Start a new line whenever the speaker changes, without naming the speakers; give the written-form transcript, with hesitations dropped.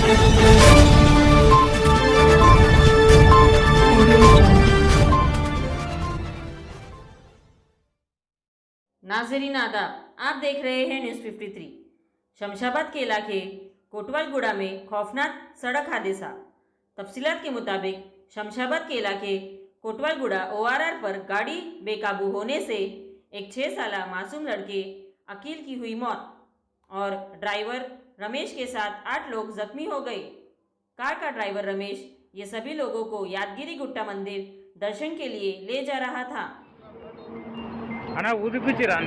नाज़रीन आदाब, आप देख रहे हैं न्यूज़ 53। शमशाबाद के इलाके कोटवालगुड़ा में खौफनाक सड़क हादसा। तफसीलात के मुताबिक शमशाबाद के इलाके कोटवालगुड़ा ORR पर गाड़ी बेकाबू होने से एक 6 साला मासूम लड़के अकील की हुई मौत और ड्राइवर रमेश के साथ 8 लोग जख्मी हो गए। कार का ड्राइवर रमेश ये सभी लोगों को यादगिरी गुट्टा मंदिर दर्शन के लिए ले जा रहा था।
अना ऊदिपिచ్చిరా